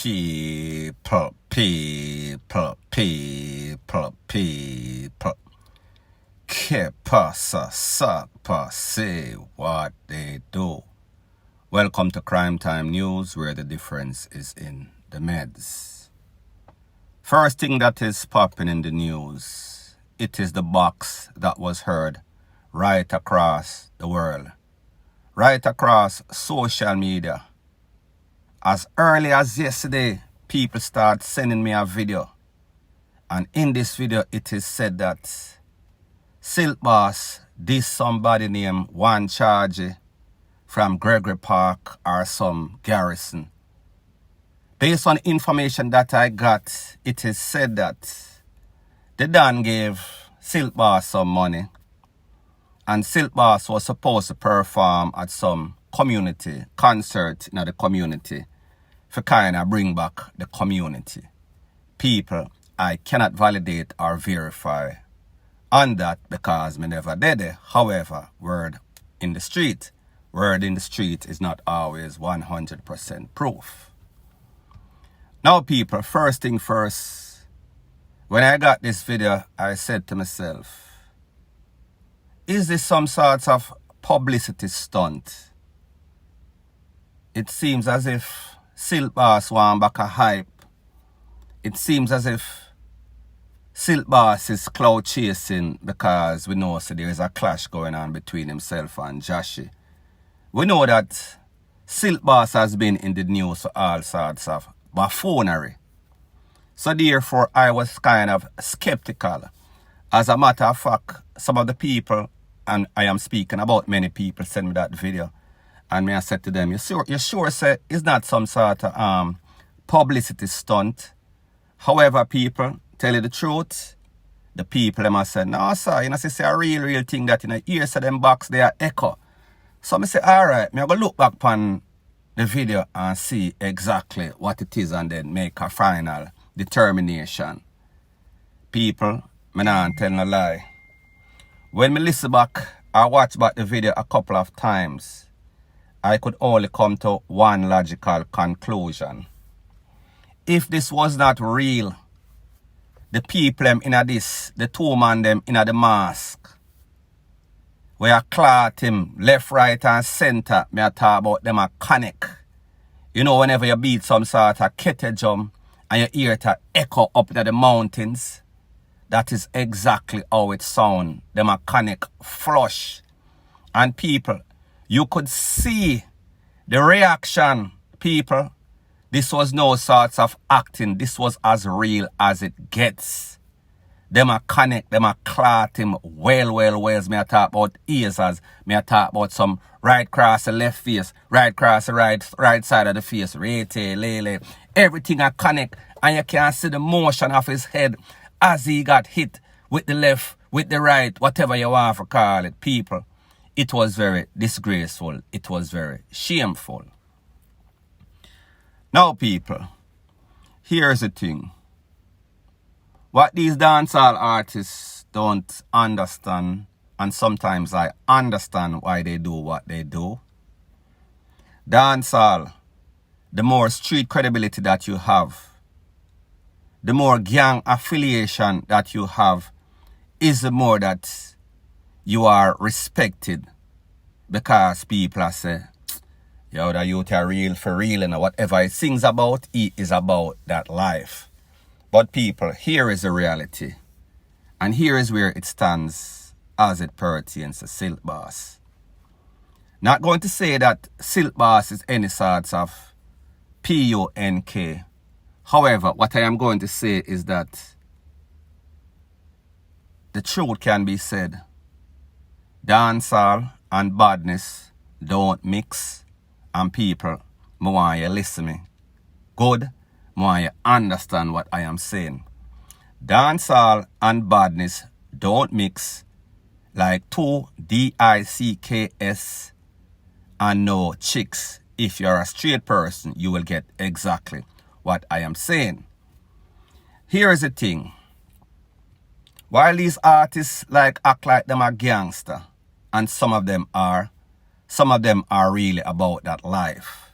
People. Que pasa, sakpa, say what they do. Welcome to Crime Time News, where the difference is in the meds. First thing that is popping in the news, it is the box that was heard right across the world, right across social media. As early as yesterday, people start sending me a video. And in this video, it is said that SilkBoss dissed somebody named One Charge from Gregory Park or some garrison. Based on information that I got, it is said that the Don gave SilkBoss some money, and SilkBoss was supposed to perform at some community concert in the community for kind of bring back the community. People, I cannot validate or verify on that because me never did it. However, word in the street is not always 100% proof. Now people, first thing first, when I got this video, I said to myself, is this some sort of publicity stunt? It seems as if SilkBoss want back a hype. It seems as if SilkBoss is cloud chasing because we know so there is a clash going on between himself and Joshy. We know that SilkBoss has been in the news for all sorts of buffoonery. So therefore, I was kind of skeptical. As a matter of fact, some of the people, and I am speaking about many people, sent me that video. And me I said to them, you sure say it's not some sort of publicity stunt? However, people, tell you the truth, the people them say, no sir, you know, say a real thing that in the ears of them box they are echo. So I say, alright, I'm going to look back on the video and see exactly what it is and then make a final determination. People, me not tell no lie. When me listen back, I watch back the video a couple of times, I could only come to one logical conclusion. If this was not real, the people them in this, the two man them in the mask, where I clot him left, right and center, me I talk about them a connect. You know, whenever you beat some sort of kettle drum and you hear it echo up to the mountains, that is exactly how it sound. Them a connect flush. And people, you could see the reaction, people. This was no sorts of acting. This was as real as it gets. Them a connect, them a clot him well. Me a talk about ears as me a talk about some right cross the left face, right cross the right side of the face, rete, lele. Everything a connect, and you can see the motion of his head as he got hit with the left, with the right, whatever you want to call it, people. It was very disgraceful. It was very shameful. Now, people, here's the thing. What these dancehall artists don't understand, and sometimes I understand why they do what they do. Dancehall, the more street credibility that you have, the more gang affiliation that you have, is the more that you are respected, because people are say, yo, the youth are real for real, and whatever it sings about, it is about that life. But people, here is the reality, and here is where it stands as it pertains to SilkBoss. Not going to say that SilkBoss is any sorts of punk. However, what I am going to say is that the truth can be said. Dancehall and badness don't mix, and people, I want you to listen to me good. I want you to understand what I am saying. Dancehall and badness don't mix like two DICKS and no chicks. If you're a straight person, you will get exactly what I am saying. Here is the thing. While these artists act like them are gangster, and some of them are really about that life.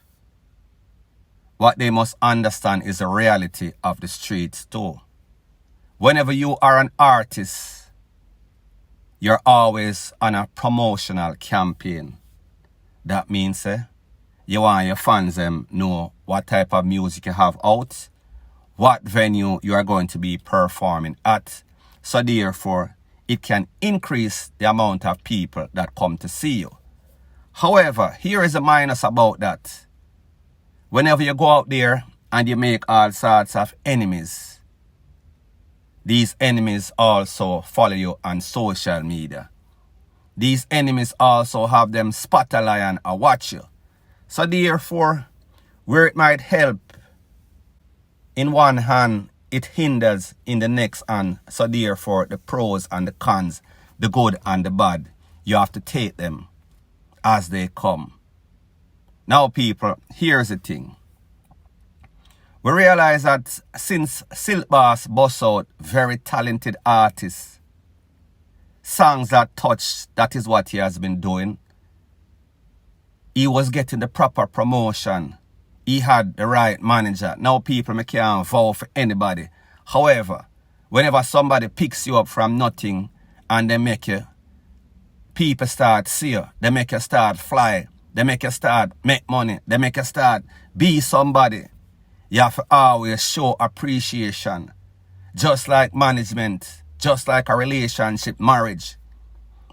what they must understand is the reality of the streets too. Whenever you are an artist, you're always on a promotional campaign. That means you want your fans know what type of music you have out, what venue you are going to be performing at. So therefore, it can increase the amount of people that come to see you. However, here is a minus about that. Whenever you go out there and you make all sorts of enemies, these enemies also follow you on social media. These enemies also have them spot a lion or watch you. So therefore, where it might help in one hand, it hinders in the next hand. So therefore, the pros and the cons, the good and the bad, you have to take them as they come. Now people, here's the thing. We realize that since SilkBoss bust out very talented artists, songs that touch, that is what he has been doing. He was getting the proper promotion. He had the right manager. Now people can't vote for anybody. However, whenever somebody picks you up from nothing and they make you, people start see you. They make you start fly. They make you start make money. They make you start be somebody. You have to always show appreciation. Just like management, just like a relationship, marriage.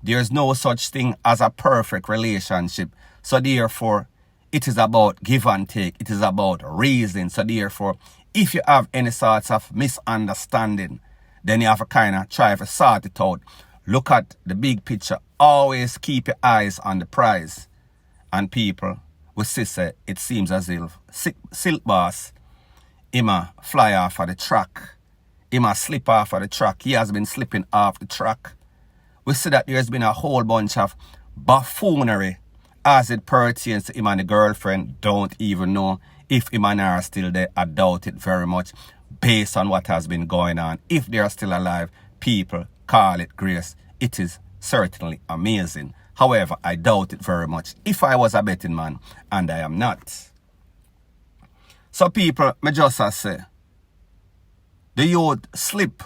There's no such thing as a perfect relationship. So therefore, it is about give and take. It is about reason. So therefore, if you have any sorts of misunderstanding, then you have to kind of try to sort it out. Look at the big picture. Always keep your eyes on the prize. And people, we say it seems as if SilkBoss, he might fly off of the track. He might slip off of the track. He has been slipping off the track. We see that there's been a whole bunch of buffoonery as it pertains to him and the girlfriend. Don't even know if him and her are still there. I doubt it very much based on what has been going on. If they are still alive, people call it grace. It is certainly amazing. However, I doubt it very much if I was a betting man, and I am not. So people, me just say, the youth slip,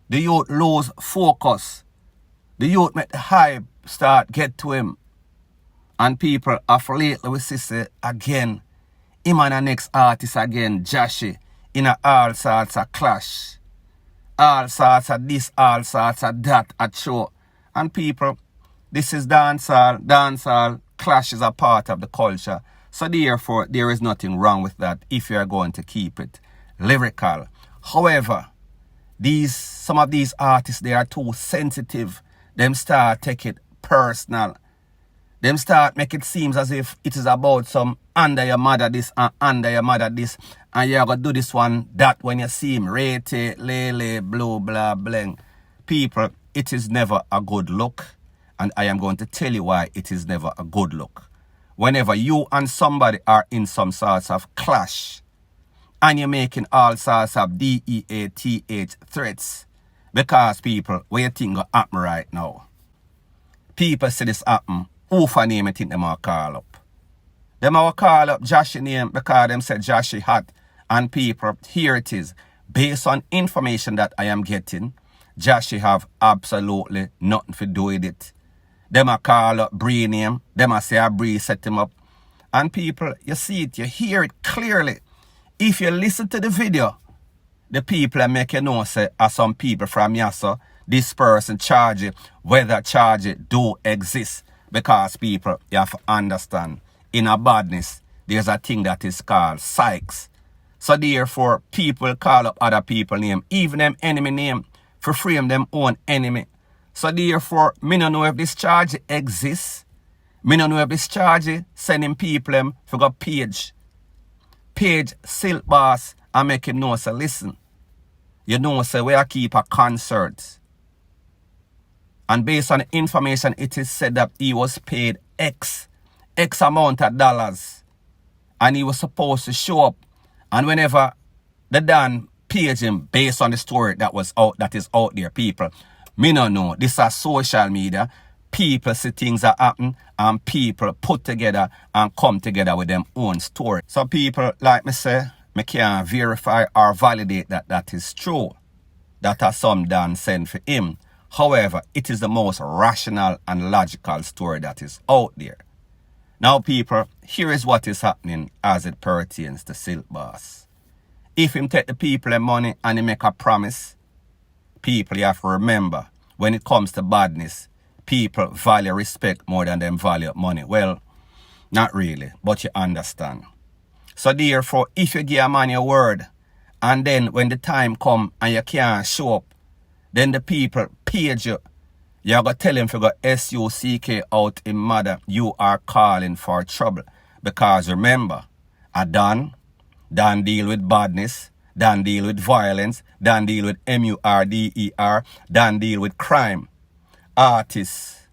the youth lose focus, the youth make the hype start get to him. And people have lately we see again, him and the next artist again, Joshy, in a all sorts of clash. All sorts of this, all sorts of that at show. And people, this is dancehall. Dancehall clash is a part of the culture. So therefore, there is nothing wrong with that if you are going to keep it lyrical. However, some of these artists, they are too sensitive. Them start take it personal. Them start make it seem as if it is about some under your mother this and under your mother this. And you're going to do this one, that when you see him. Rate, lele, blue, blah, bling. People, it is never a good look. And I am going to tell you why it is never a good look. Whenever you and somebody are in some sorts of clash, and you're making all sorts of DEATH threats, because people, what you think will happen right now? People see this happen, who for name you think them will call up? Them will call up Joshy name because them said Joshy hot, and people, here it is. Based on information that I am getting, Joshy have absolutely nothing to do with it. Them a call up Bree name. Them a say a Bree set him up. And people, you see it, you hear it clearly. If you listen to the video, the people make you know, say, as some people from Yasso, this person charge it, whether charge it do exist. Because people, you have to understand, in a badness, there's a thing that is called psychs. So therefore, people call up other people's name, even them enemy name, for frame them own enemy. So therefore, me don't know if this charge exists. Me don't know if this charge sending people for go page SilkBoss and make him know, say, listen, you know, say, we are keep a concert. And based on the information, it is said that he was paid X amount of dollars. And he was supposed to show up. And whenever the Dan page him based on the story that is out there, people, me no know. This is social media. People see things that happen and people put together and come together with them own story. So people, like me say, me can't verify or validate that that is true. That are some done sent for him. However, it is the most rational and logical story that is out there. Now people, here is what is happening as it pertains to SilkBoss. If him take the people their money and he make a promise, people, you have to remember, when it comes to badness, people value respect more than them value money. Well, not really, but you understand. So therefore, if you give a man your word, and then when the time come and you can't show up, then the people page you. You got to tell him if you got SUCK out in MADA, you are calling for trouble. Because remember, a Dan deal with badness, Dan deal with violence, Dan deal with MURDER, Dan deal with crime. Artists,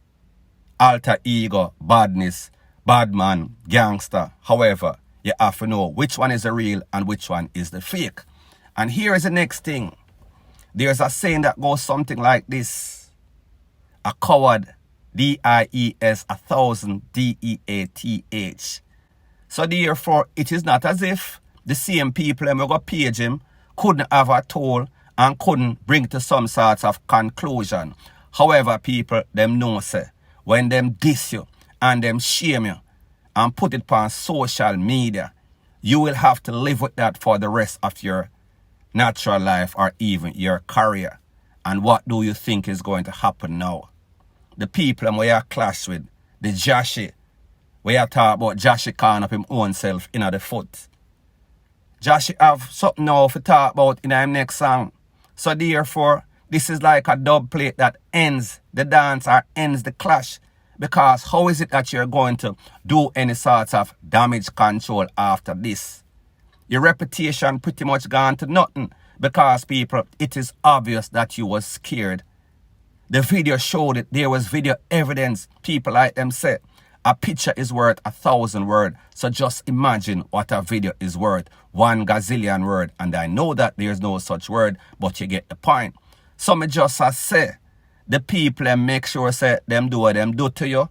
alter ego, badness, bad man, gangster. However, you have to know which one is the real and which one is the fake. And here is the next thing. There's a saying that goes something like this. A coward, DIES, 1,000, DEATH. So therefore, it is not as if the same people who got page him couldn't have a toll and couldn't bring to some sorts of conclusion. However, people, them know, say, when them diss you and them shame you and put it on social media, you will have to live with that for the rest of your natural life or even your career. And what do you think is going to happen now? The people we are clash with, the Joshy, we are talking about Joshy calling up him own self in the foot. Joshy have something now to talk about in our next song. So therefore, this is like a dub plate that ends the dance or ends the clash. Because how is it that you're going to do any sorts of damage control after this? Your reputation pretty much gone to nothing. Because people, it is obvious that you was scared. The video showed it. There was video evidence. People like them say, a picture is worth 1,000 words. So just imagine what a video is worth. 1 gazillion word. And I know that there's no such word, but you get the point. So me just say, the people and make sure say them do what them do to you.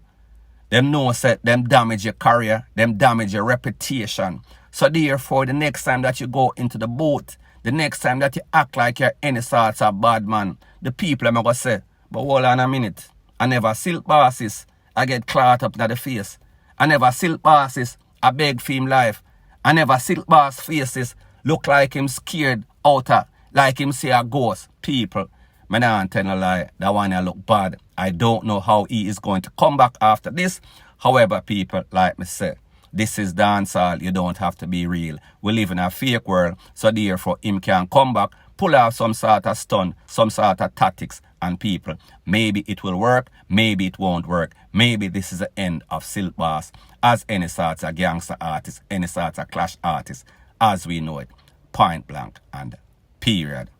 Them know say them damage your career, them damage your reputation. So therefore, the next time that you go into the booth, the next time that you act like you're any sorts of bad man, the people are going to say, but hold on a minute. I never SilkBosses, I get caught up in the face. I never SilkBosses, I beg for him life. I never SilkBoss faces look like him scared outer, like him see a ghost. People, man, I don't tell no lie, that one I look bad. I don't know how he is going to come back after this. However, people, like me say, this is dancehall, you don't have to be real. We live in a fake world, so therefore him can come back, pull out some sort of stunt, some sort of tactics, and people, maybe it will work, maybe it won't work. Maybe this is the end of SilkBoss as any sort of gangster artist, any sort of clash artist, as we know it, point blank and period.